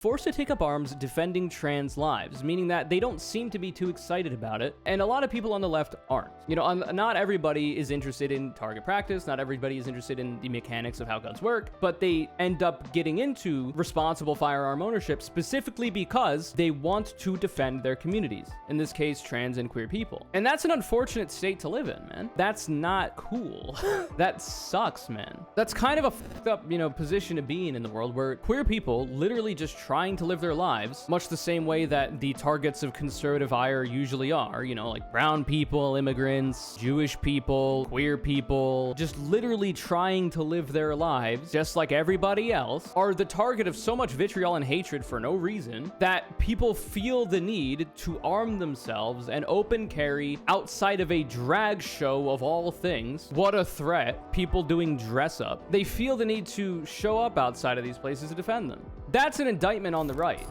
forced to take up arms defending trans lives, meaning that they don't seem to be too excited about it, and a lot of people on the left aren't. You know, not everybody is interested in target practice, not everybody is interested in the mechanics of how guns work, but they end up getting into responsible firearm ownership specifically because they want to defend their communities, in this case, trans and queer people. And that's an unfortunate state to live in, man. That's not cool. That sucks, man. That's kind of a fucked up, position to be in the world, where queer people literally just trying to live their lives, much the same way that the targets of conservative ire usually are, like brown people, immigrants, Jewish people, queer people, just literally trying to live their lives, just like everybody else, are the target of so much vitriol and hatred for no reason that people feel the need to arm themselves and open carry outside of a drag show of all things. What a threat. People doing dress up. They feel the need to show up outside of these places to defend them. That's an indictment on the right.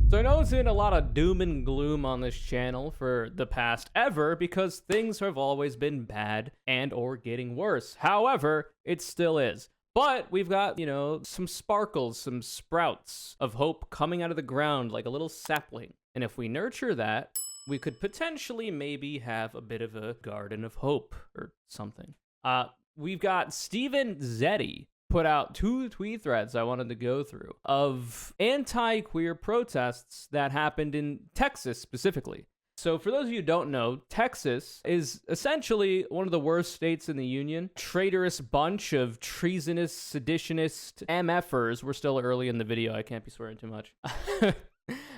So I know it's in a lot of doom and gloom on this channel for the past ever because things have always been bad and or getting worse. However, it still is. But we've got, some sparkles, some sprouts of hope coming out of the ground like a little sapling. And if we nurture that, we could potentially maybe have a bit of a garden of hope or something. We've got Stevanzetti put out 2 tweet threads I wanted to go through of anti-queer protests that happened in Texas specifically. So for those of you who don't know, Texas is essentially one of the worst states in the union. Traitorous bunch of treasonous, seditionist MFers. We're still early in the video. I can't be swearing too much.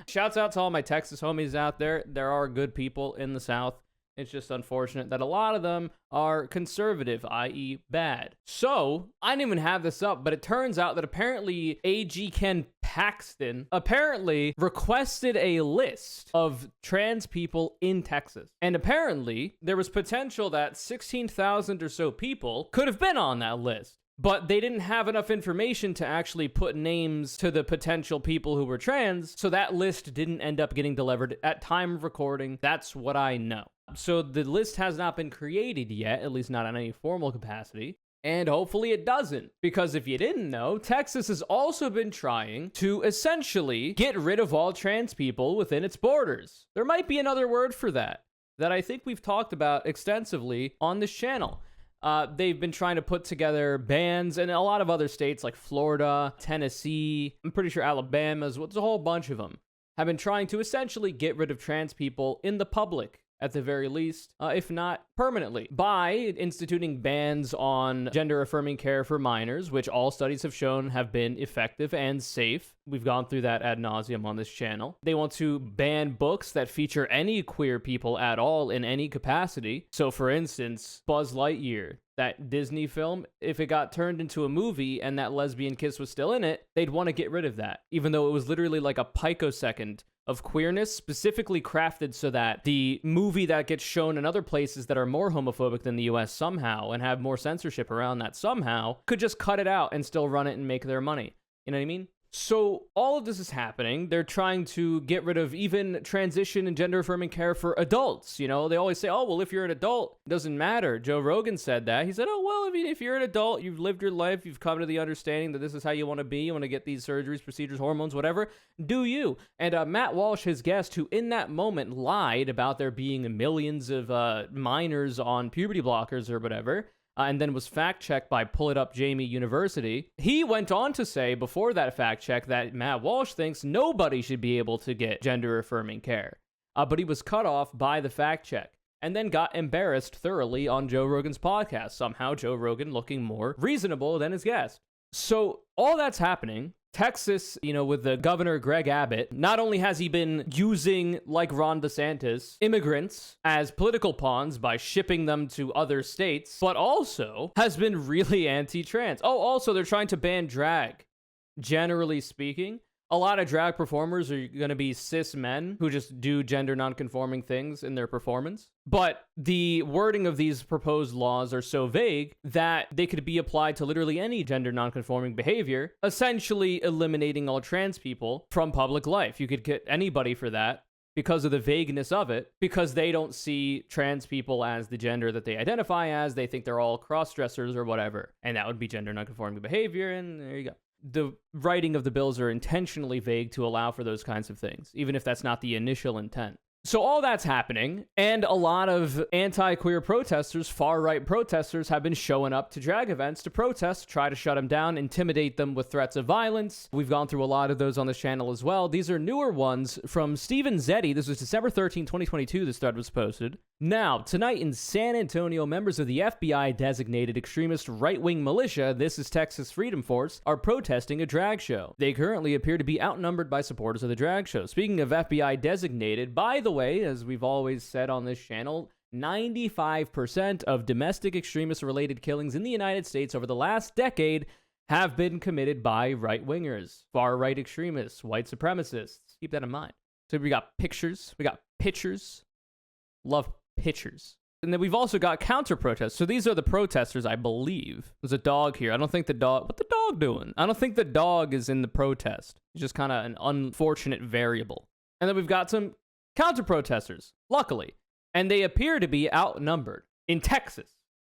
Shouts out to all my Texas homies out there. There are good people in the South. It's just unfortunate that a lot of them are conservative, i.e. bad. So, I didn't even have this up, but it turns out that apparently AG Ken Paxton apparently requested a list of trans people in Texas. And apparently, there was potential that 16,000 or so people could have been on that list. But they didn't have enough information to actually put names to the potential people who were trans, so that list didn't end up getting delivered at time of recording. That's what I know. So the list has not been created yet, at least not in any formal capacity. And hopefully it doesn't. Because if you didn't know, Texas has also been trying to essentially get rid of all trans people within its borders. There might be another word for that I think we've talked about extensively on this channel. They've been trying to put together bans in a lot of other states like Florida, Tennessee, I'm pretty sure Alabama, there's a whole bunch of them, have been trying to essentially get rid of trans people in the public, at the very least, if not permanently, by instituting bans on gender-affirming care for minors, which all studies have shown have been effective and safe. We've gone through that ad nauseum on this channel. They want to ban books that feature any queer people at all in any capacity. So, for instance, Buzz Lightyear, that Disney film, if it got turned into a movie and that lesbian kiss was still in it, they'd want to get rid of that, even though it was literally like a picosecond of queerness specifically crafted so that the movie that gets shown in other places that are more homophobic than the US somehow and have more censorship around that somehow could just cut it out and still run it and make their money. You know what I mean? So all of this is happening. They're trying to get rid of even transition and gender-affirming care for adults. They always say, oh, well, if you're an adult, it doesn't matter. Joe Rogan said that. He said, oh, well, if you're an adult, you've lived your life, you've come to the understanding that this is how you want to be, you want to get these surgeries, procedures, hormones, whatever, do you. And Matt Walsh, his guest, who in that moment lied about there being millions of minors on puberty blockers or whatever, and then was fact-checked by Pull It Up Jamie University. He went on to say before that fact-check that Matt Walsh thinks nobody should be able to get gender-affirming care. But he was cut off by the fact-check and then got embarrassed thoroughly on Joe Rogan's podcast. Somehow Joe Rogan looking more reasonable than his guest. So all that's happening. Texas, with the governor, Greg Abbott, not only has he been using, like Ron DeSantis, immigrants as political pawns by shipping them to other states, but also has been really anti-trans. Oh, also, they're trying to ban drag. Generally speaking, a lot of drag performers are going to be cis men who just do gender nonconforming things in their performance. But the wording of these proposed laws are so vague that they could be applied to literally any gender nonconforming behavior, essentially eliminating all trans people from public life. You could get anybody for that because of the vagueness of it, because they don't see trans people as the gender that they identify as. They think they're all cross-dressers or whatever. And that would be gender nonconforming behavior, and there you go. the writing of the bills are intentionally vague to allow for those kinds of things, even if that's not the initial intent. So all that's happening, and a lot of anti-queer protesters, far-right protesters, have been showing up to drag events to protest, try to shut them down, intimidate them with threats of violence. We've gone through a lot of those on this channel as well. These are newer ones from Stevanzetti. This was December 13, 2022, this thread was posted. Now, tonight in San Antonio, members of the FBI-designated extremist right-wing militia, this is Texas Freedom Force, are protesting a drag show. They currently appear to be outnumbered by supporters of the drag show. Speaking of FBI-designated, by the way, as we've always said on this channel, 95% of domestic extremist-related killings in the United States over the last decade have been committed by right-wingers, far-right extremists, white supremacists. Keep that in mind. So we got pictures, we got pictures. Love pictures. And then we've also got counter-protests. So these are the protesters, I believe. There's a dog here. I don't think the dog... What the dog doing? I don't think the dog is in the protest. It's just kind of an unfortunate variable. And then we've got some counter-protesters, luckily. And they appear to be outnumbered in Texas.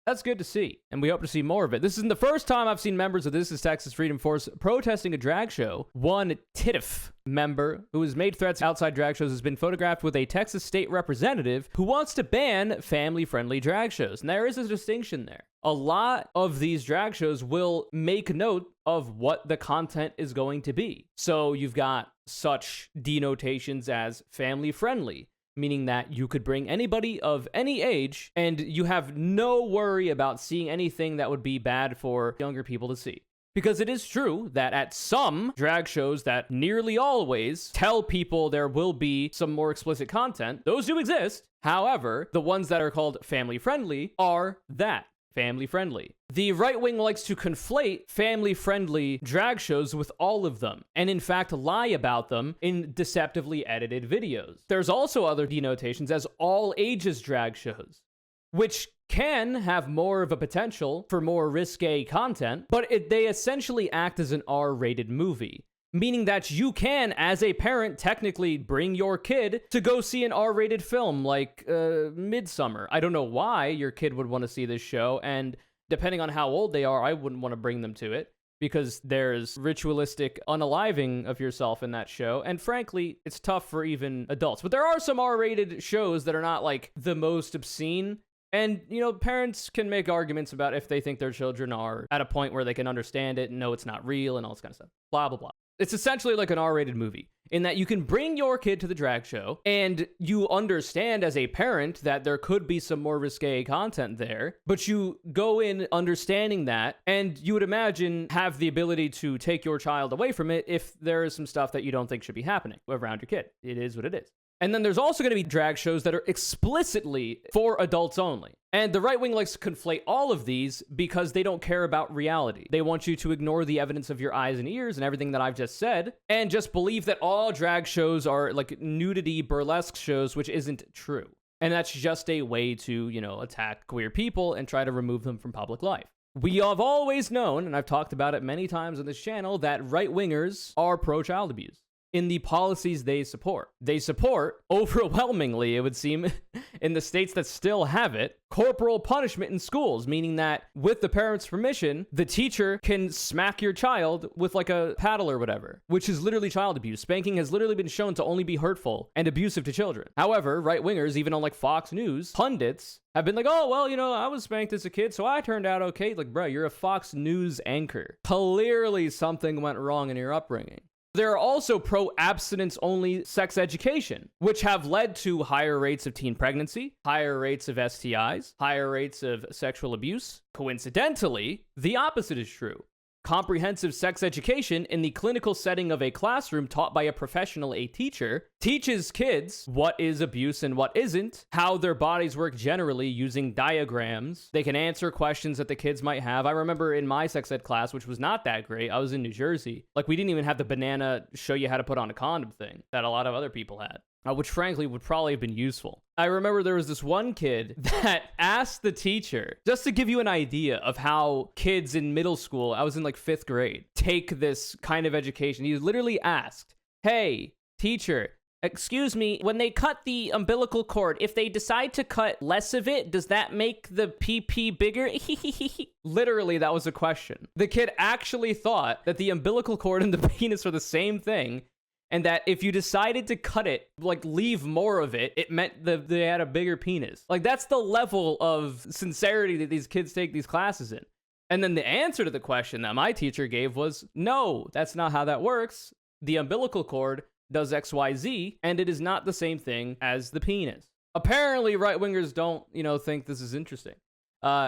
That's good to see, and we hope to see more of it. This isn't the first time I've seen members of This is Texas Freedom Force protesting a drag show. One TITF member who has made threats outside drag shows has been photographed with a Texas state representative who wants to ban family-friendly drag shows. And there is a distinction there. A lot of these drag shows will make note of what the content is going to be. So you've got such denotations as family-friendly, meaning that you could bring anybody of any age and you have no worry about seeing anything that would be bad for younger people to see. Because it is true that at some drag shows that nearly always tell people there will be some more explicit content, those do exist. However, the ones that are called family-friendly are that. Family-friendly. The right wing likes to conflate family-friendly drag shows with all of them, and in fact lie about them in deceptively edited videos. There's also other denotations as all ages drag shows, which can have more of a potential for more risque content, but they essentially act as an R-rated movie. Meaning that you can, as a parent, technically bring your kid to go see an R-rated film like Midsummer. I don't know why your kid would want to see this show, and depending on how old they are, I wouldn't want to bring them to it, because there's ritualistic unaliving of yourself in that show, and frankly, it's tough for even adults. But there are some R-rated shows that are not, like, the most obscene, and, you know, parents can make arguments about if they think their children are at a point where they can understand it and know it's not real and all this kind of stuff. Blah, blah, blah. It's essentially like an R-rated movie in that you can bring your kid to the drag show and you understand as a parent that there could be some more risque content there, but you go in understanding that, and you would imagine have the ability to take your child away from it if there is some stuff that you don't think should be happening around your kid. It is what it is. And then there's also going to be drag shows that are explicitly for adults only. And the right wing likes to conflate all of these because they don't care about reality. They want you to ignore the evidence of your eyes and ears and everything that I've just said, and just believe that all drag shows are like nudity burlesque shows, which isn't true. And that's just a way to, you know, attack queer people and try to remove them from public life. We have always known, and I've talked about it many times on this channel, that right-wingers are pro-child abuse in the policies they support. They support, overwhelmingly, it would seem, in the states that still have it, corporal punishment in schools, meaning that with the parent's permission, the teacher can smack your child with like a paddle or whatever, which is literally child abuse. Spanking has literally been shown to only be hurtful and abusive to children. However, right-wingers, even on like Fox News, pundits, have been like, oh, well, you know, I was spanked as a kid, so I turned out okay. Like, bro, you're a Fox News anchor. Clearly something went wrong in your upbringing. There are also pro-abstinence-only sex education, which have led to higher rates of teen pregnancy, higher rates of STIs, higher rates of sexual abuse. Coincidentally, the opposite is true. Comprehensive sex education in the clinical setting of a classroom taught by a professional, a teacher, teaches kids what is abuse and what isn't, how their bodies work generally using diagrams. They can answer questions that the kids might have. I remember in my sex ed class, which was not that great, I was in New Jersey, like we didn't even have the banana show you how to put on a condom thing that a lot of other people had. Which frankly would probably have been useful. I remember there was this one kid that asked the teacher, just to give you an idea of how kids in middle school, I was in like 5th grade, take this kind of education. He literally asked, hey, teacher, Excuse me, when they cut the umbilical cord, if they decide to cut less of it, does that make the PP bigger? Literally, that was a question. The kid actually thought that the umbilical cord and the penis were the same thing, and that if you decided to cut it, like leave more of it, it meant that they had a bigger penis. Like, that's the level of sincerity that these kids take these classes in. And then the answer to the question that my teacher gave was, no, that's not how that works. The umbilical cord does XYZ, and it is not the same thing as the penis. Apparently, right-wingers don't, think this is interesting.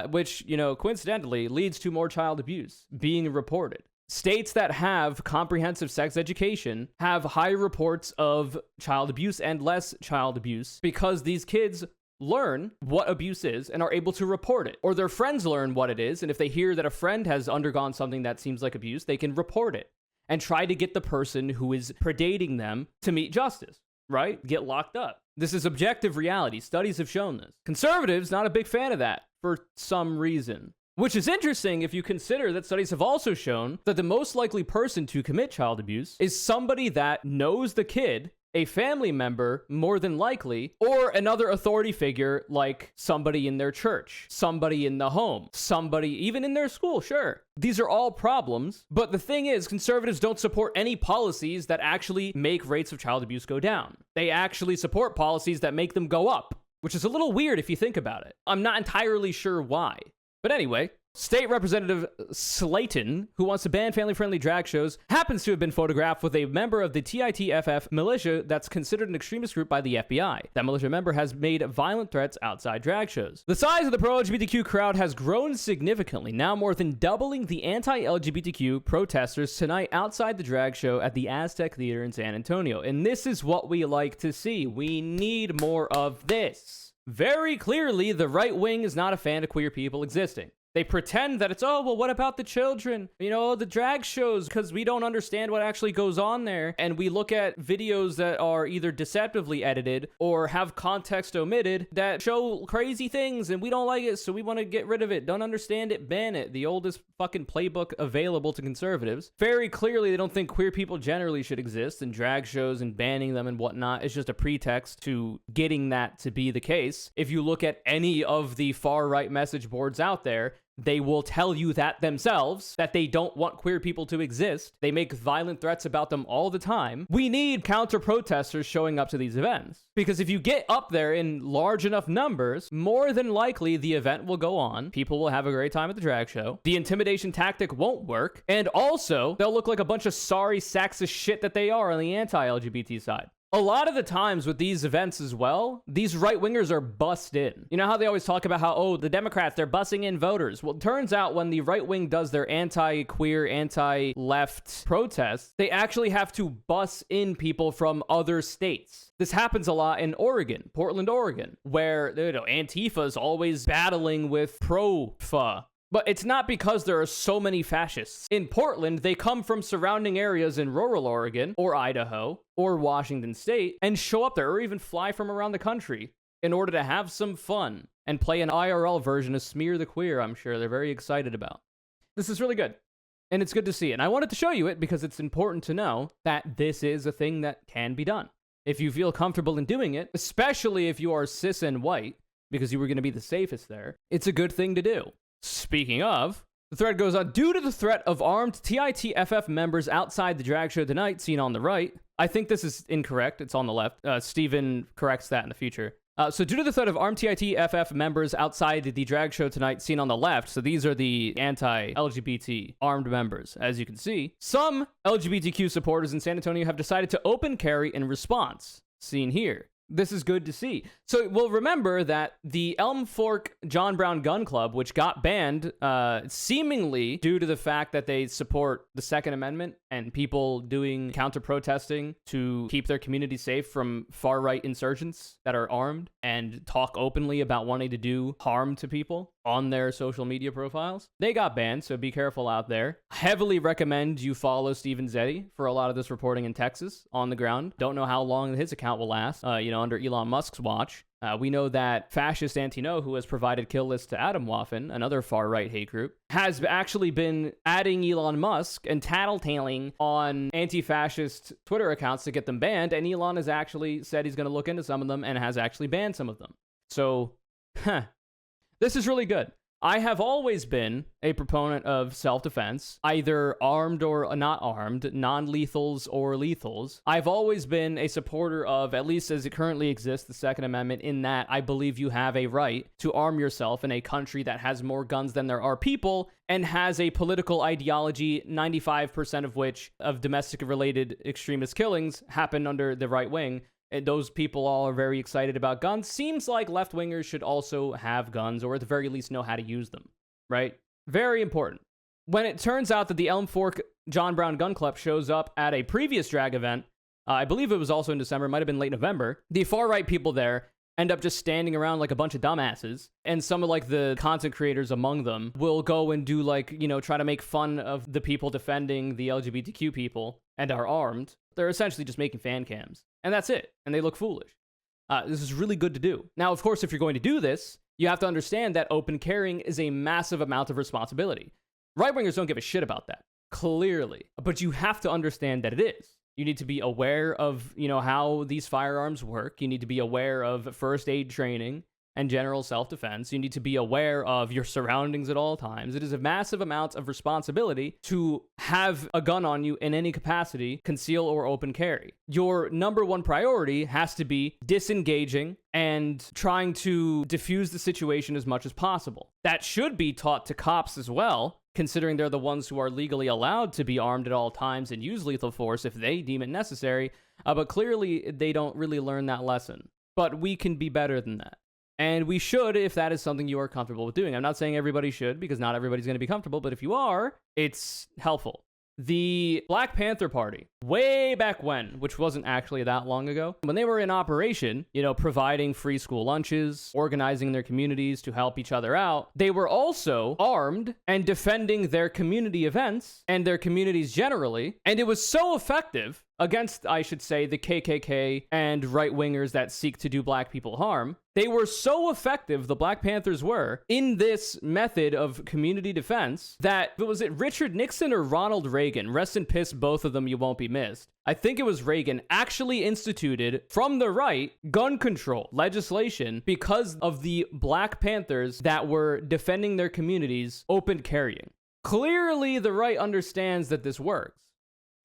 Which, coincidentally leads to more child abuse being reported. States that have comprehensive sex education have higher reports of child abuse and less child abuse because these kids learn what abuse is and are able to report it. Or their friends learn what it is, and if they hear that a friend has undergone something that seems like abuse, they can report it and try to get the person who is predating them to meet justice, right? Get locked up. This is objective reality. Studies have shown this. Conservatives, not a big fan of that for some reason. Which is interesting if you consider that studies have also shown that the most likely person to commit child abuse is somebody that knows the kid, a family member, more than likely, or another authority figure like somebody in their church, somebody in the home, somebody even in their school, sure. These are all problems, but the thing is, conservatives don't support any policies that actually make rates of child abuse go down. They actually support policies that make them go up, which is a little weird if you think about it. I'm not entirely sure why. But anyway, State Representative Slayton, who wants to ban family-friendly drag shows, happens to have been photographed with a member of the TITFF militia that's considered an extremist group by the FBI. That militia member has made violent threats outside drag shows. The size of the pro-LGBTQ crowd has grown significantly, now more than doubling the anti-LGBTQ protesters tonight outside the drag show at the Aztec Theater in San Antonio. And this is what we like to see. We need more of this. Very clearly, the right wing is not a fan of queer people existing. They pretend that it's, oh, well, what about the children? The drag shows, because we don't understand what actually goes on there. And we look at videos that are either deceptively edited or have context omitted that show crazy things, and we don't like it, so we want to get rid of it. Don't understand it, ban it. The oldest fucking playbook available to conservatives. Very clearly, they don't think queer people generally should exist, and drag shows and banning them and whatnot is just a pretext to getting that to be the case. If you look at any of the far-right message boards out there, they will tell you that themselves, that they don't want queer people to exist. They make violent threats about them all the time. We need counter-protesters showing up to these events. Because if you get up there in large enough numbers, more than likely the event will go on. People will have a great time at the drag show. The intimidation tactic won't work. And also, they'll look like a bunch of sorry sacks of shit that they are on the anti-LGBT side. A lot of the times with these events as well, these right-wingers are bussed in. You know how they always talk about how, oh, the Democrats, they're bussing in voters. Well, it turns out when the right wing does their anti-queer, anti-left protests, they actually have to bus in people from other states. This happens a lot in Oregon, Portland, Oregon, where, Antifa is always battling with pro-fa. But it's not because there are so many fascists. In Portland, they come from surrounding areas in rural Oregon, or Idaho, or Washington State, and show up there, or even fly from around the country in order to have some fun and play an IRL version of Smear the Queer, I'm sure they're very excited about. This is really good, and it's good to see. And I wanted to show you it because it's important to know that this is a thing that can be done. If you feel comfortable in doing it, especially if you are cis and white, because you were going to be the safest there, it's a good thing to do. Speaking of, the thread goes on, due to the threat of armed TITFF members outside the drag show tonight, seen on the right. I think this is incorrect. It's on the left. Steven corrects that in the future. So due to the threat of armed TITFF members outside the drag show tonight, seen on the left, so these are the anti-LGBT armed members, as you can see, some LGBTQ supporters in San Antonio have decided to open carry in response, seen here. This is good to see. So we'll remember that the Elm Fork John Brown Gun Club, which got banned seemingly due to the fact that they support the Second Amendment and people doing counter-protesting to keep their community safe from far-right insurgents that are armed and talk openly about wanting to do harm to people on their social media profiles. They got banned, so be careful out there. Heavily recommend you follow Stevanzetti for a lot of this reporting in Texas on the ground. Don't know how long his account will last. under Elon Musk's watch. We know that fascist Antino, who has provided kill lists to Atomwaffen, another far-right hate group, has actually been adding Elon Musk and tattletaling on anti-fascist Twitter accounts to get them banned, and Elon has actually said he's going to look into some of them and has actually banned some of them. So, this is really good. I have always been a proponent of self-defense, either armed or not armed, non-lethals or lethals. I've always been a supporter of, at least as it currently exists, the Second Amendment, in that I believe you have a right to arm yourself in a country that has more guns than there are people and has a political ideology, 95% of which of domestic-related extremist killings happen under the right wing. And those people all are very excited about guns. Seems like left-wingers should also have guns, or at the very least know how to use them, right? Very important. When it turns out that the Elm Fork John Brown Gun Club shows up at a previous drag event, I believe it was also in December, might have been late November, the far-right people there end up just standing around like a bunch of dumbasses, and some of like the content creators among them will go and do like, try to make fun of the people defending the LGBTQ people and are armed. They're essentially just making fan cams. And that's it. And they look foolish. This is really good to do. Now, of course, if you're going to do this, you have to understand that open carrying is a massive amount of responsibility. Right-wingers don't give a shit about that, clearly. But you have to understand that it is. You need to be aware of, how these firearms work. You need to be aware of first aid training and general self-defense. You need to be aware of your surroundings at all times. It is a massive amount of responsibility to have a gun on you in any capacity, conceal or open carry. Your number one priority has to be disengaging and trying to diffuse the situation as much as possible. That should be taught to cops as well, considering they're the ones who are legally allowed to be armed at all times and use lethal force if they deem it necessary. But clearly, they don't really learn that lesson. But we can be better than that. And we should, if that is something you are comfortable with doing. I'm not saying everybody should, because not everybody's going to be comfortable, but if you are, it's helpful. The Black Panther Party, way back when, which wasn't actually that long ago, when they were in operation, providing free school lunches, organizing their communities to help each other out, they were also armed and defending their community events and their communities generally. And it was so effective against, I should say, the KKK and right-wingers that seek to do black people harm. They were so effective, the Black Panthers were, in this method of community defense that, was it Richard Nixon or Ronald Reagan? Rest in piss, both of them, you won't be missed. I think it was Reagan actually instituted, from the right, gun control legislation because of the Black Panthers that were defending their communities open carrying. Clearly, the right understands that this works.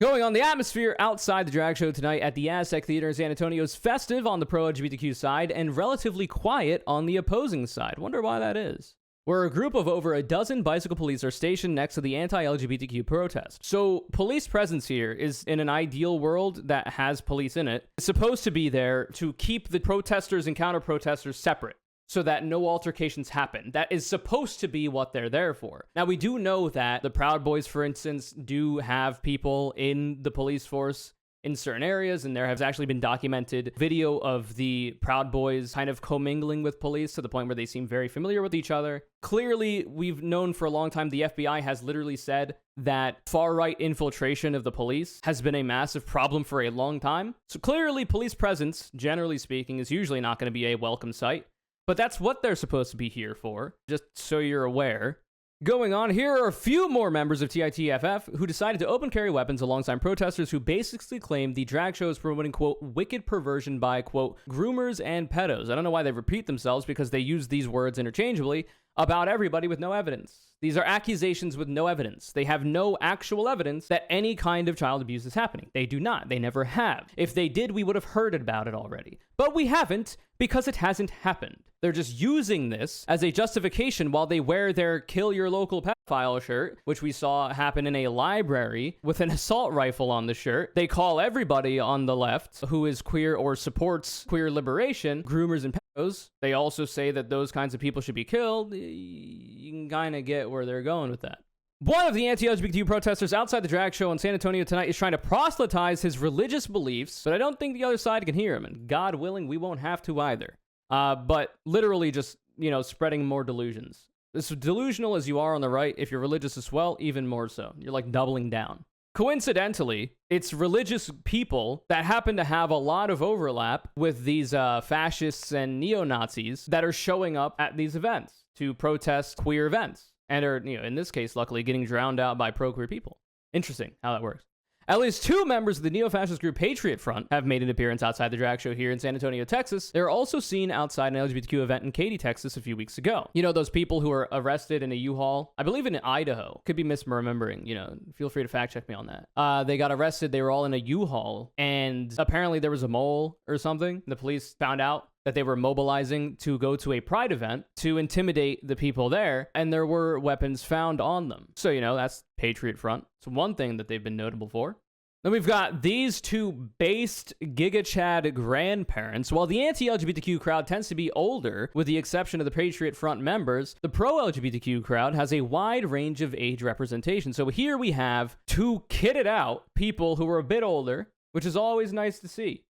Going on, the atmosphere outside the drag show tonight at the Aztec Theater in San Antonio is festive on the pro-LGBTQ side and relatively quiet on the opposing side. Wonder why that is. Where a group of over a dozen bicycle police are stationed next to the anti-LGBTQ protest. So police presence here is, in an ideal world that has police in it, supposed to be there to keep the protesters and counter-protesters separate, so that no altercations happen. That is supposed to be what they're there for. Now, we do know that the Proud Boys, for instance, do have people in the police force in certain areas, and there has actually been documented video of the Proud Boys kind of commingling with police to the point where they seem very familiar with each other. Clearly, we've known for a long time, the FBI has literally said that far-right infiltration of the police has been a massive problem for a long time. So clearly, police presence, generally speaking, is usually not going to be a welcome sight. But that's what they're supposed to be here for, just so you're aware. Going on, here are a few more members of TITFF who decided to open carry weapons alongside protesters who basically claimed the drag show is promoting, quote, wicked perversion by, quote, groomers and pedos. I don't know why they repeat themselves, because they use these words interchangeably about everybody with no evidence. These are accusations with no evidence. They have no actual evidence that any kind of child abuse is happening. They do not. They never have. If they did, we would have heard about it already. But we haven't, because it hasn't happened. They're just using this as a justification while they wear their kill your local pedophile shirt, which we saw happen in a library with an assault rifle on the shirt. They call everybody on the left who is queer or supports queer liberation groomers and pedos. They also say that those kinds of people should be killed. You can kind of get where they're going with that. One of the anti-LGBTQ protesters outside the drag show in San Antonio tonight is trying to proselytize his religious beliefs, but I don't think the other side can hear him, and God willing, we won't have to either. But literally just, spreading more delusions. As delusional as you are on the right, if you're religious as well, even more so. You're like doubling down. Coincidentally, it's religious people that happen to have a lot of overlap with these fascists and neo-Nazis that are showing up at these events to protest queer events and are, in this case, luckily getting drowned out by pro-queer people. Interesting how that works. At least 2 members of the neo-fascist group Patriot Front have made an appearance outside the drag show here in San Antonio, Texas. They were also seen outside an LGBTQ event in Katy, Texas a few weeks ago. Those people who were arrested in a U-Haul, I believe in Idaho. Could be misremembering, feel free to fact check me on that. They got arrested, they were all in a U-Haul, and apparently there was a mole or something. The police found out that they were mobilizing to go to a pride event to intimidate the people there, and there were weapons found on them. So, that's Patriot Front. It's one thing that they've been notable for. Then we've got these 2 based Giga Chad grandparents. While the anti-LGBTQ crowd tends to be older, with the exception of the Patriot Front members, the pro-LGBTQ crowd has a wide range of age representation. So here we have 2 kitted out people who are a bit older, which is always nice to see.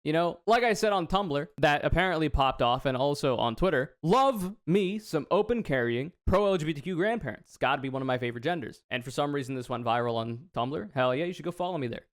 Like I said on Tumblr, that apparently popped off, and also on Twitter, love me some open carrying pro-LGBTQ grandparents. It's gotta be one of my favorite genders. And for some reason this went viral on Tumblr. Hell yeah, you should go follow me there.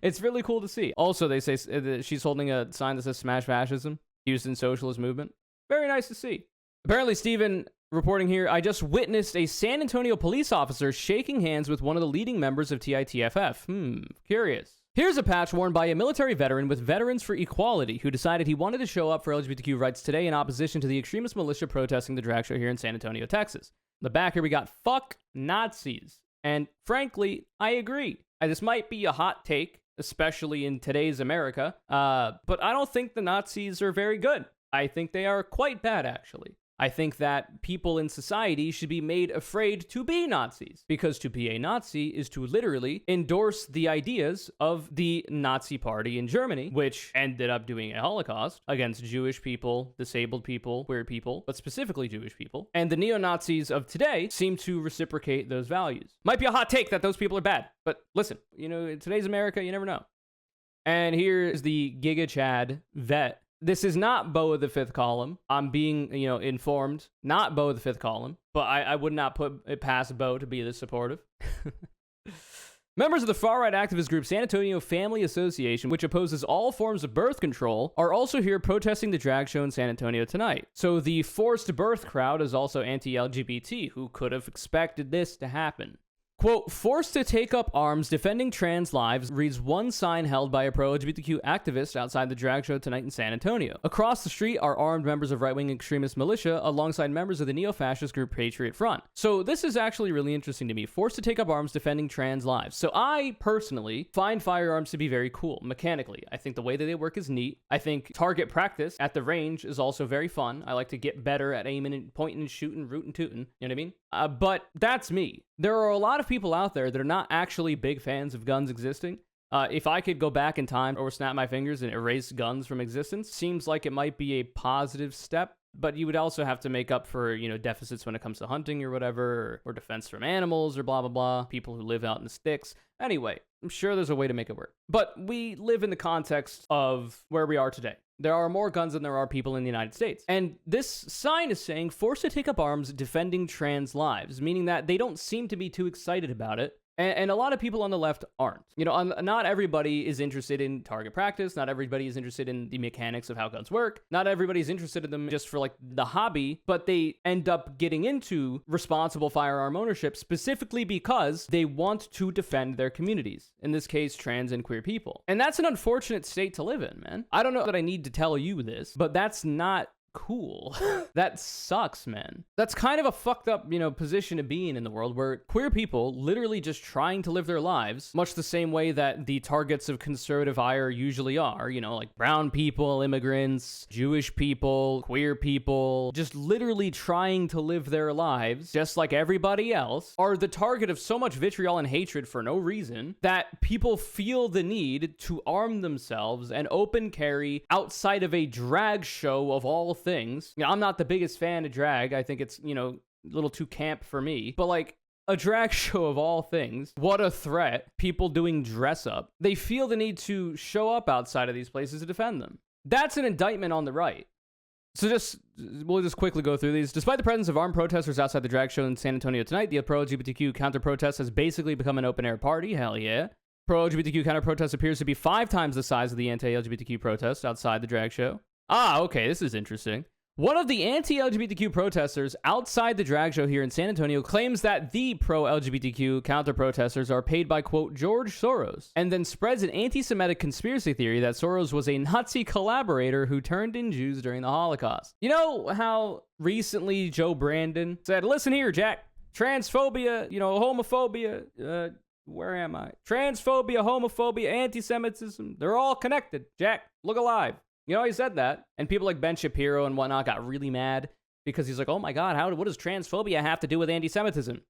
It's really cool to see. Also, they say she's holding a sign that says Smash Fascism, Houston Socialist Movement. Very nice to see. Apparently, Steven reporting here, I just witnessed a San Antonio police officer shaking hands with one of the leading members of TITFF. Curious. Here's a patch worn by a military veteran with Veterans for Equality who decided he wanted to show up for LGBTQ rights today in opposition to the extremist militia protesting the drag show here in San Antonio, Texas. In the back here, we got fuck Nazis. And frankly, I agree. This might be a hot take, especially in today's America, but I don't think the Nazis are very good. I think they are quite bad, actually. I think that people in society should be made afraid to be Nazis, because to be a Nazi is to literally endorse the ideas of the Nazi party in Germany, which ended up doing a Holocaust against Jewish people, disabled people, queer people, but specifically Jewish people. And the neo-Nazis of today seem to reciprocate those values. Might be a hot take that those people are bad, but listen, in today's America, you never know. And here is the Giga Chad vet. This is not Beau of the Fifth Column. I'm being, informed. Not Beau of the Fifth Column. But I would not put it past Beau to be this supportive. Members of the far-right activist group San Antonio Family Association, which opposes all forms of birth control, are also here protesting the drag show in San Antonio tonight. So the forced birth crowd is also anti-LGBT. Who could have expected this to happen? Quote, forced to take up arms defending trans lives reads one sign held by a pro-LGBTQ activist outside the drag show tonight in San Antonio. Across the street are armed members of right-wing extremist militia alongside members of the neo-fascist group Patriot Front. So this is actually really interesting to me. Forced to take up arms defending trans lives. So I personally find firearms to be very cool mechanically. I think the way that they work is neat. I think target practice at the range is also very fun. I like to get better at aiming and pointing and shooting, rooting, tooting. You know what I mean? But that's me. There are a lot of people out there that are not actually big fans of guns existing. If I could go back in time or snap my fingers and erase guns from existence, seems like it might be a positive step, but you would also have to make up for, deficits when it comes to hunting or whatever, or defense from animals or blah, blah, blah, people who live out in the sticks. Anyway, I'm sure there's a way to make it work. But we live in the context of where we are today. There are more guns than there are people in the United States. And this sign is saying, forced to take up arms defending trans lives, meaning that they don't seem to be too excited about it. And a lot of people on the left aren't. Not everybody is interested in target practice. Not everybody is interested in the mechanics of how guns work. Not everybody is interested in them just for the hobby, but they end up getting into responsible firearm ownership specifically because they want to defend their communities. In this case, trans and queer people. And that's an unfortunate state to live in, man. I don't know that I need to tell you this, but that's not cool. That sucks, man. That's kind of a fucked up, position to be in the world where queer people literally just trying to live their lives, much the same way that the targets of conservative ire usually are, like brown people, immigrants, Jewish people, queer people, just literally trying to live their lives, just like everybody else, are the target of so much vitriol and hatred for no reason that people feel the need to arm themselves and open carry outside of a drag show of all things. I'm not the biggest fan of drag. I think it's, a little too camp for me. But a drag show of all things, what a threat. People doing dress up. They feel the need to show up outside of these places to defend them. That's an indictment on the right. So we'll just quickly go through these. Despite the presence of armed protesters outside the drag show in San Antonio tonight, the pro-LGBTQ counter-protest has basically become an open-air party. Hell yeah. Pro-LGBTQ counter-protest appears to be 5 times the size of the anti-LGBTQ protest outside the drag show. Okay, this is interesting. One of the anti-LGBTQ protesters outside the drag show here in San Antonio claims that the pro-LGBTQ counter-protesters are paid by, quote, George Soros, and then spreads an anti-Semitic conspiracy theory that Soros was a Nazi collaborator who turned in Jews during the Holocaust. You know how recently Joe Brandon said, listen here, Jack, transphobia, homophobia, where am I? Transphobia, homophobia, anti-Semitism, they're all connected, Jack, look alive. You know, he said that, and people like Ben Shapiro and whatnot got really mad because he's like, oh my God, what does transphobia have to do with anti-Semitism?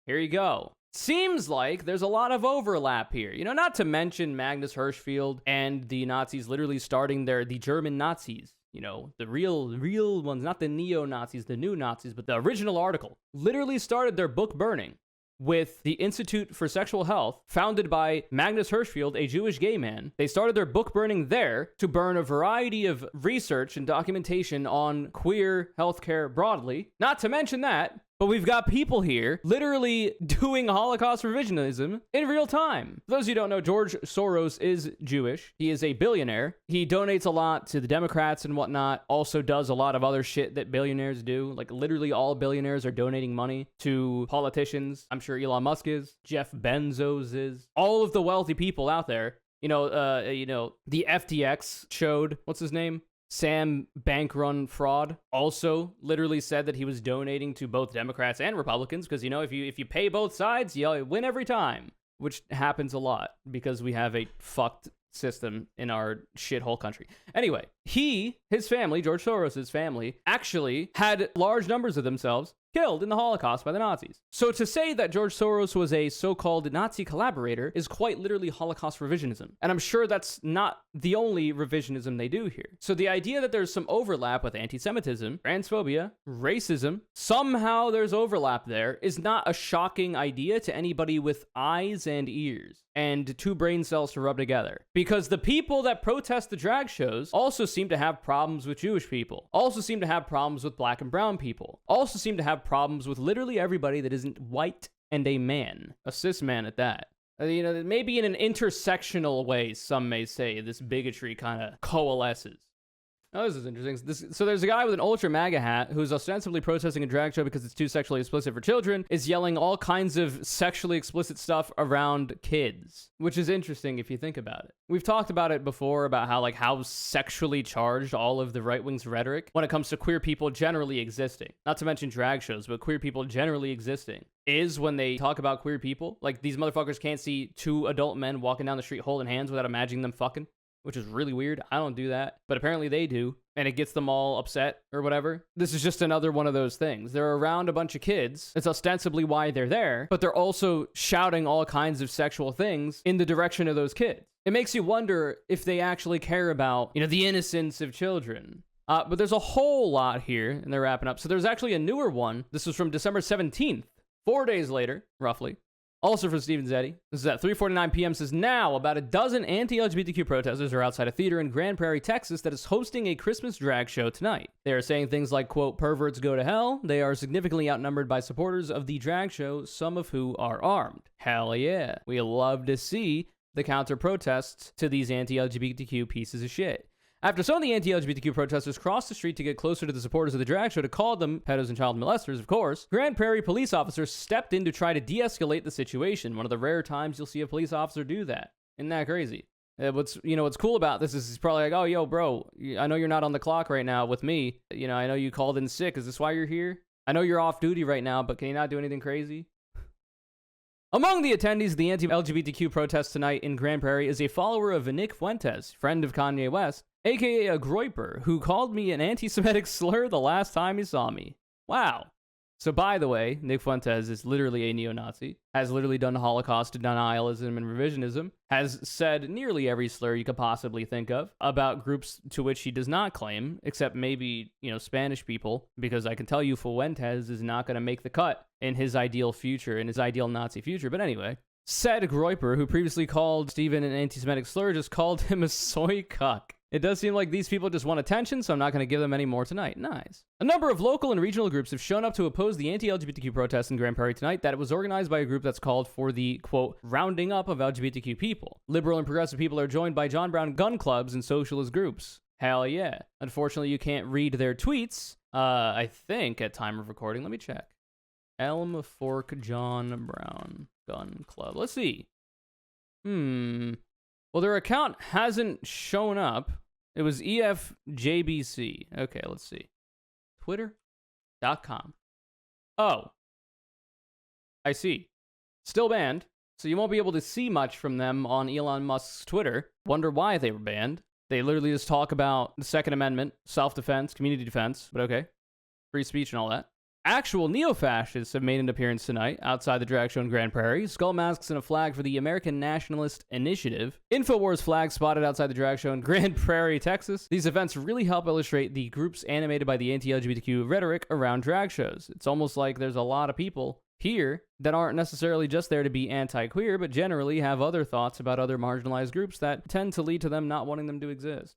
Here you go. Seems like there's a lot of overlap here. You know, not to mention Magnus Hirschfeld and the Nazis literally starting the German Nazis. You know, the real ones, not the neo-Nazis, the new Nazis, but the original article literally started their book burning with the Institute for Sexual Health, founded by Magnus Hirschfeld, a Jewish gay man. They started their book burning there to burn a variety of research and documentation on queer healthcare broadly. Not to mention that, but we've got people here literally doing Holocaust revisionism in real time. For those of you who don't know, George Soros is Jewish. He is a billionaire. He donates a lot to the Democrats and whatnot. Also does a lot of other shit that billionaires do. Like literally all billionaires are donating money to politicians. I'm sure Elon Musk is. Jeff Bezos is. All of the wealthy people out there. The FTX showed, what's his name? Sam Bankman-Fried also literally said that he was donating to both Democrats and Republicans because, if you pay both sides, you win every time, which happens a lot because we have a fucked system in our shithole country. Anyway, his family, George Soros' family, actually had large numbers of themselves killed in the Holocaust by the Nazis. So to say that George Soros was a so-called Nazi collaborator is quite literally Holocaust revisionism. And I'm sure that's not the only revisionism they do here. So the idea that there's some overlap with anti-Semitism, transphobia, racism, somehow there's overlap there is not a shocking idea to anybody with eyes and ears and 2 brain cells to rub together. Because the people that protest the drag shows also seem to have problems with Jewish people, also seem to have problems with black and brown people, also seem to have problems with literally everybody that isn't white and a man, a cis man at that. Maybe in an intersectional way, some may say, this bigotry kind of coalesces. Oh, this is interesting. So there's a guy with an ultra MAGA hat who's ostensibly protesting a drag show because it's too sexually explicit for children, is yelling all kinds of sexually explicit stuff around kids, which is interesting if you think about it. We've talked about it before about how sexually charged all of the right wing's rhetoric when it comes to queer people generally existing, not to mention drag shows, but queer people generally existing, is when they talk about queer people. Like, these motherfuckers can't see 2 adult men walking down the street holding hands without imagining them fucking. Which is really weird. I don't do that, but apparently they do, and it gets them all upset or whatever. This is just another one of those things. They're around a bunch of kids. It's ostensibly why they're there, but they're also shouting all kinds of sexual things in the direction of those kids. It makes you wonder if they actually care about, the innocence of children. But there's a whole lot here, and they're wrapping up. So there's actually a newer one. This was from December 17th, 4 days later, roughly. Also from Stevanzetti. This is at 3:49 p.m. Says, now about a dozen anti-LGBTQ protesters are outside a theater in Grand Prairie, Texas that is hosting a Christmas drag show tonight. They are saying things like, quote, perverts go to hell. They are significantly outnumbered by supporters of the drag show, some of who are armed. Hell yeah. We love to see the counter-protests to these anti-LGBTQ pieces of shit. After some of the anti-LGBTQ protesters crossed the street to get closer to the supporters of the drag show to call them pedos and child molesters, of course, Grand Prairie police officers stepped in to try to de-escalate the situation. One of the rare times you'll see a police officer do that. Isn't that crazy? What's cool about this is he's probably like, oh, yo, bro, I know you're not on the clock right now with me. I know you called in sick. Is this why you're here? I know you're off duty right now, but can you not do anything crazy? Among the attendees of the anti-LGBTQ protest tonight in Grand Prairie is a follower of Nick Fuentes, friend of Kanye West, aka a groiper, who called me an anti-Semitic slur the last time he saw me. Wow. So by the way, Nick Fuentes is literally a neo-Nazi, has literally done Holocaust denialism and revisionism, has said nearly every slur you could possibly think of about groups to which he does not claim, except maybe, Spanish people, because I can tell you Fuentes is not going to make the cut in his ideal future, in his ideal Nazi future. But anyway, said groiper, who previously called Steven an anti-Semitic slur, just called him a soy cuck. It does seem like these people just want attention, so I'm not going to give them any more tonight. Nice. A number of local and regional groups have shown up to oppose the anti-LGBTQ protests in Grand Prairie tonight that it was organized by a group that's called for the, quote, rounding up of LGBTQ people. Liberal and progressive people are joined by John Brown gun clubs and socialist groups. Hell yeah. Unfortunately, you can't read their tweets, I think, at time of recording. Let me check. Elm Fork John Brown Gun Club. Let's see. Well, their account hasn't shown up. It was EFJBC. Okay, let's see. Twitter.com. Oh. I see. Still banned, so you won't be able to see much from them on Elon Musk's Twitter. Wonder why they were banned. They literally just talk about the Second Amendment, self-defense, community defense, but okay. Free speech and all that. Actual neo-fascists have made an appearance tonight outside the drag show in Grand Prairie. Skull masks and a flag for the American Nationalist Initiative. InfoWars flags spotted outside the drag show in Grand Prairie, Texas. These events really help illustrate the groups animated by the anti-LGBTQ rhetoric around drag shows. It's almost like there's a lot of people here that aren't necessarily just there to be anti-queer, but generally have other thoughts about other marginalized groups that tend to lead to them not wanting them to exist.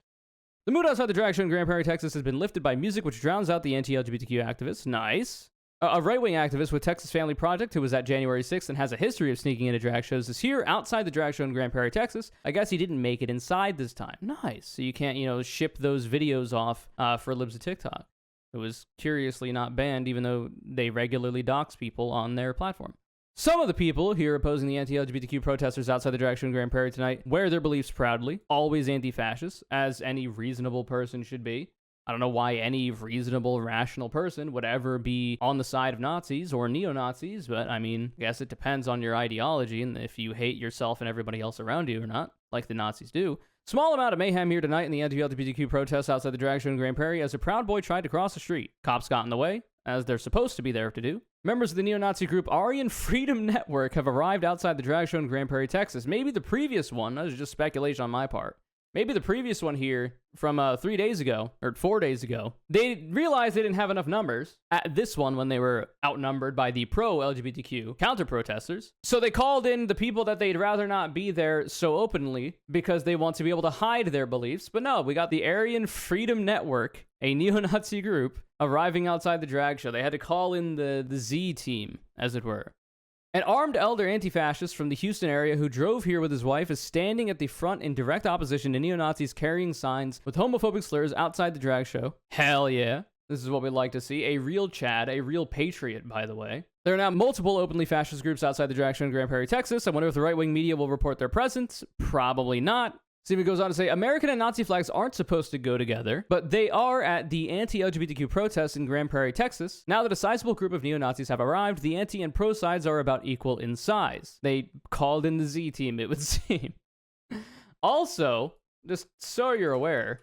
The mood outside the drag show in Grand Prairie, Texas has been lifted by music which drowns out the anti-LGBTQ activists. Nice. A right-wing activist with Texas Family Project who was at January 6th and has a history of sneaking into drag shows is here outside the drag show in Grand Prairie, Texas. I guess he didn't make it inside this time. Nice. So you can't, ship those videos off for libs of TikTok. It was curiously not banned even though they regularly dox people on their platform. Some of the people here opposing the anti-LGBTQ protesters outside the drag show in Grand Prairie tonight wear their beliefs proudly, always anti-fascist, as any reasonable person should be. I don't know why any reasonable, rational person would ever be on the side of Nazis or neo-Nazis, but I mean, I guess it depends on your ideology and if you hate yourself and everybody else around you or not, like the Nazis do. Small amount of mayhem here tonight in the anti-LGBTQ protests outside the drag show in Grand Prairie as a Proud Boy tried to cross the street. Cops got in the way, as they're supposed to be there to do. Members of the neo-Nazi group Aryan Freedom Network have arrived outside the drag show in Grand Prairie, Texas. Maybe the previous one, that was just speculation on my part. Maybe the previous one here from 3 days ago, or 4 days ago, they realized they didn't have enough numbers at this one when they were outnumbered by the pro-LGBTQ counter-protesters. So they called in the people that they'd rather not be there so openly because they want to be able to hide their beliefs. But no, we got the Aryan Freedom Network, a neo-Nazi group, arriving outside the drag show. They had to call in the Z team, as it were. An armed elder anti-fascist from the Houston area who drove here with his wife is standing at the front in direct opposition to neo-Nazis carrying signs with homophobic slurs outside the drag show. Hell yeah. This is what we'd like to see. A real Chad, a real patriot, by the way. There are now multiple openly fascist groups outside the drag show in Grand Prairie, Texas. I wonder if the right-wing media will report their presence. Probably not. Stephen goes on to say, American and Nazi flags aren't supposed to go together, but they are at the anti-LGBTQ protests in Grand Prairie, Texas. Now that a sizable group of neo-Nazis have arrived, the anti and pro sides are about equal in size. They called in the Z team, it would seem. Also, just so you're aware,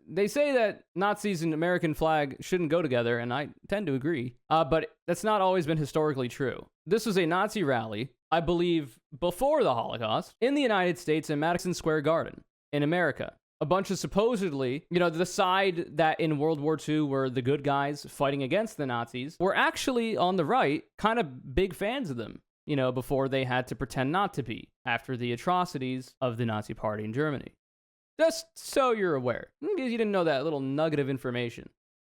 they say that Nazis and American flag shouldn't go together, and I tend to agree, but that's not always been historically true. This was a Nazi rally, I believe, before the Holocaust, in the United States in Madison Square Garden, in America. A bunch of supposedly, the side that in World War II were the good guys fighting against the Nazis, were actually on the right, kind of big fans of them, before they had to pretend not to be, after the atrocities of the Nazi Party in Germany. Just so you're aware, in case you didn't know that little nugget of information.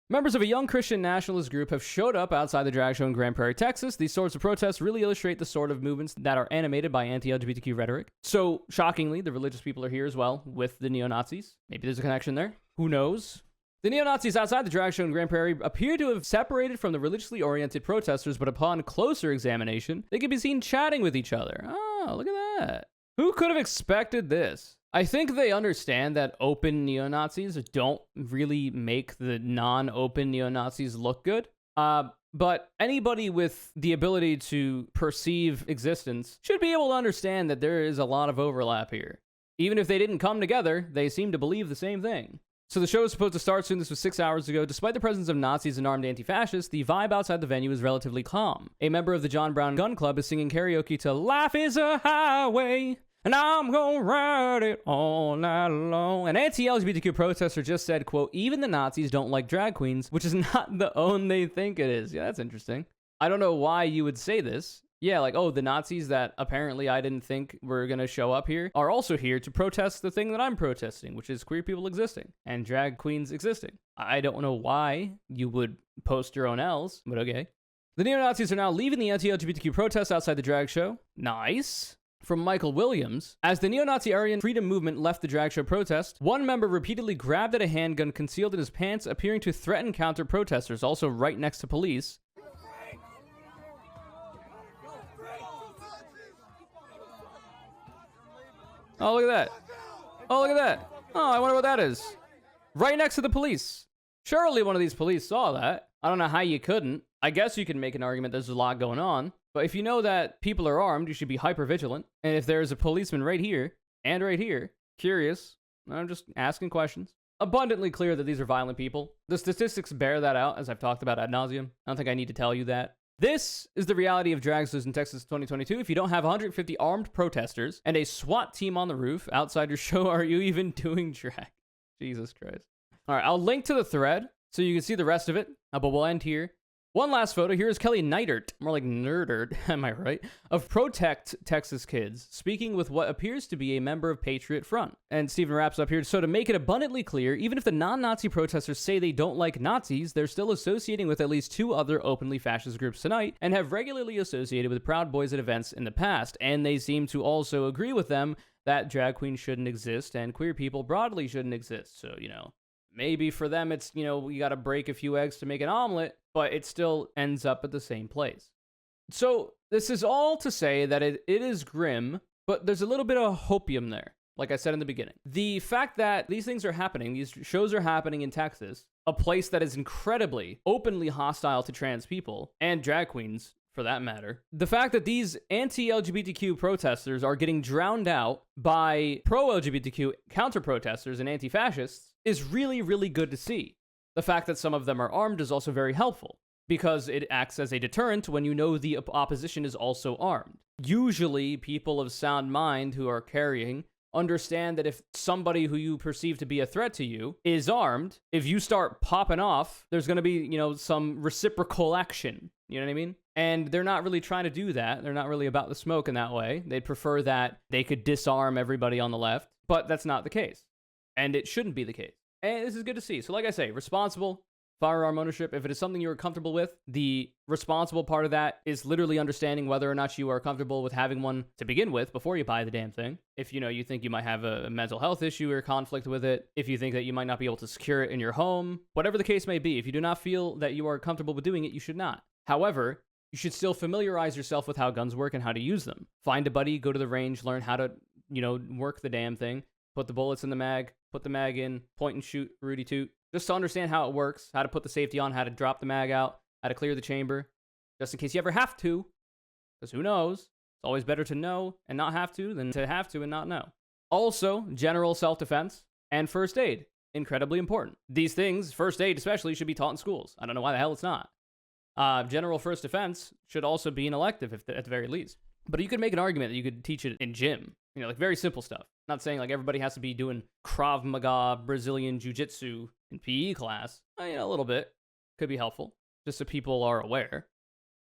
Members of a young Christian nationalist group have showed up outside the drag show in Grand Prairie, Texas. These sorts of protests really illustrate the sort of movements that are animated by anti-LGBTQ rhetoric. So, shockingly, the religious people are here as well, with the neo-Nazis. Maybe there's a connection there. Who knows? The neo-Nazis outside the drag show in Grand Prairie appear to have separated from the religiously oriented protesters, but upon closer examination, they can be seen chatting with each other. Oh, look at that. Who could have expected this? I think they understand that open neo-Nazis don't really make the non-open neo-Nazis look good. But anybody with the ability to perceive existence should be able to understand that there is a lot of overlap here. Even if they didn't come together, they seem to believe the same thing. So the show is supposed to start soon. This was 6 hours ago. Despite the presence of Nazis and armed anti-fascists, the vibe outside the venue is relatively calm. A member of the John Brown Gun Club is singing karaoke to Life is a Highway, and I'm gonna ride it all night long. An anti-LGBTQ protester just said, quote, even the Nazis don't like drag queens, which is not the own they think it is. Yeah, that's interesting. I don't know why you would say this. Yeah, like, oh, the Nazis that apparently I didn't think were going to show up here are also here to protest the thing that I'm protesting, which is queer people existing and drag queens existing. I don't know why you would post your own L's, but okay. The neo-Nazis are now leaving the anti-LGBTQ protests outside the drag show. Nice. From Michael Williams, as the neo-Nazi Aryan freedom movement left the drag show protest, one member repeatedly grabbed at a handgun concealed in his pants, appearing to threaten counter-protesters, also right next to police. Oh, look at that. Oh, look at that. Oh, I wonder what that is. Right next to the police. Surely one of these police saw that. I don't know how you couldn't. I guess you can make an argument there's a lot going on. But if you know that people are armed, you should be hyper vigilant. And if there's a policeman right here and right here, curious, I'm just asking questions. Abundantly clear that these are violent people. The statistics bear that out, as I've talked about ad nauseum. I don't think I need to tell you that. This is the reality of dragsters in Texas 2022. If you don't have 150 armed protesters and a SWAT team on the roof outside your show, are you even doing drag? Jesus Christ. All right, I'll link to the thread so you can see the rest of it, but we'll end here. One last photo. Here is Kelly Neidert, more like Nerdert, am I right, of Protect Texas kids, speaking with what appears to be a member of Patriot Front. And Steven wraps up here. So to make it abundantly clear, even if the non-Nazi protesters say they don't like Nazis, they're still associating with at least 2 other openly fascist groups tonight and have regularly associated with Proud Boys at events in the past. And they seem to also agree with them that drag queens shouldn't exist and queer people broadly shouldn't exist. So, maybe for them it's, you got to break a few eggs to make an omelet, but it still ends up at the same place. So this is all to say that it is grim, but there's a little bit of hopium there, like I said in the beginning. The fact that these things are happening, these shows are happening in Texas, a place that is incredibly openly hostile to trans people and drag queens, for that matter. The fact that these anti-LGBTQ protesters are getting drowned out by pro-LGBTQ counter-protesters and anti-fascists is really, really good to see. The fact that some of them are armed is also very helpful, because it acts as a deterrent when you know the opposition is also armed. Usually, people of sound mind who are carrying understand that if somebody who you perceive to be a threat to you is armed, if you start popping off, there's going to be, some reciprocal action. You know what I mean? And they're not really trying to do that. They're not really about the smoke in that way. They'd prefer that they could disarm everybody on the left, but that's not the case. And it shouldn't be the case. And this is good to see. So like I say, responsible firearm ownership. If it is something you're comfortable with, the responsible part of that is literally understanding whether or not you are comfortable with having one to begin with before you buy the damn thing. If you think you might have a mental health issue or conflict with it, if you think that you might not be able to secure it in your home, whatever the case may be, if you do not feel that you are comfortable with doing it, you should not. However, you should still familiarize yourself with how guns work and how to use them. Find a buddy, go to the range, learn how to, work the damn thing, put the bullets in the mag, put the mag in, point and shoot, Rudy toot, just to understand how it works, how to put the safety on, how to drop the mag out, how to clear the chamber, just in case you ever have to, because who knows? It's always better to know and not have to than to have to and not know. Also, general self-defense and first aid, incredibly important. These things, first aid especially, should be taught in schools. I don't know why the hell it's not. General first defense should also be an elective at the very least. But you could make an argument that you could teach it in gym, like very simple stuff. Not saying like everybody has to be doing Krav Maga, Brazilian Jiu-Jitsu in PE class. A little bit could be helpful, just so people are aware.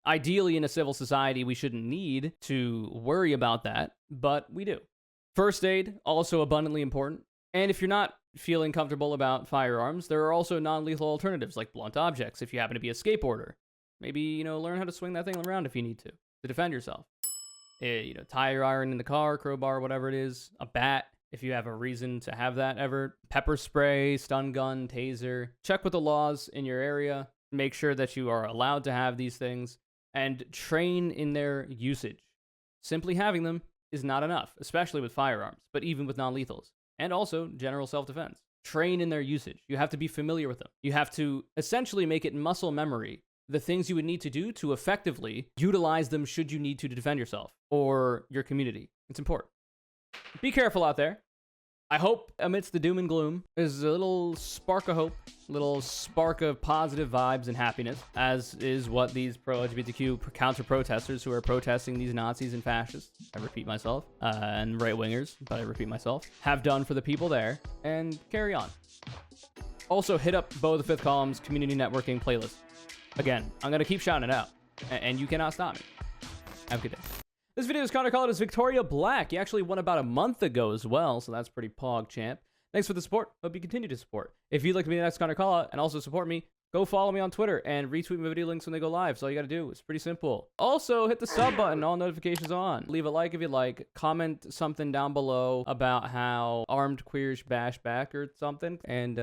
Ideally, in a civil society, we shouldn't need to worry about that, but we do. First aid, also abundantly important. And if you're not feeling comfortable about firearms, there are also non-lethal alternatives like blunt objects if you happen to be a skateboarder. Maybe, learn how to swing that thing around if you need to defend yourself. Tire iron in the car, crowbar, whatever it is, a bat, if you have a reason to have that ever, pepper spray, stun gun, taser. Check with the laws in your area, make sure that you are allowed to have these things, and train in their usage. Simply having them is not enough, especially with firearms, but even with non-lethals, and also general self-defense. Train in their usage. You have to be familiar with them. You have to essentially make it muscle memory, the things you would need to do to effectively utilize them should you need to defend yourself or your community. It's important. Be careful out there. I hope amidst the doom and gloom, there's a little spark of hope, a little spark of positive vibes and happiness, as is what these pro-LGBTQ counter-protesters who are protesting these Nazis and fascists, I repeat myself, and right-wingers, but I repeat myself, have done for the people there, and carry on. Also, hit up Beau the Fifth Column's community networking playlist. Again, I'm going to keep shouting it out, and you cannot stop me. Have a good day. This video's Connor Call It is Victoria Black. He actually won about a month ago as well, so that's pretty pog, champ. Thanks for the support. Hope you continue to support. If you'd like to be the next Connor Call Out and also support me, go follow me on Twitter and retweet my video links when they go live. So all you gotta do. It's pretty simple. Also, hit the sub button, all notifications on. Leave a like if you like. Comment something down below about how armed queers bash back or something. And,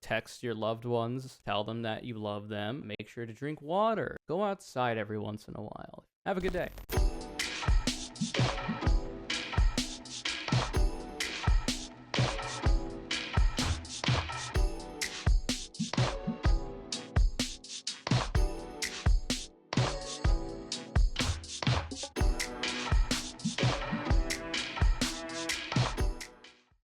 text your loved ones. Tell them that you love them. Make sure to drink water. Go outside every once in a while. Have a good day.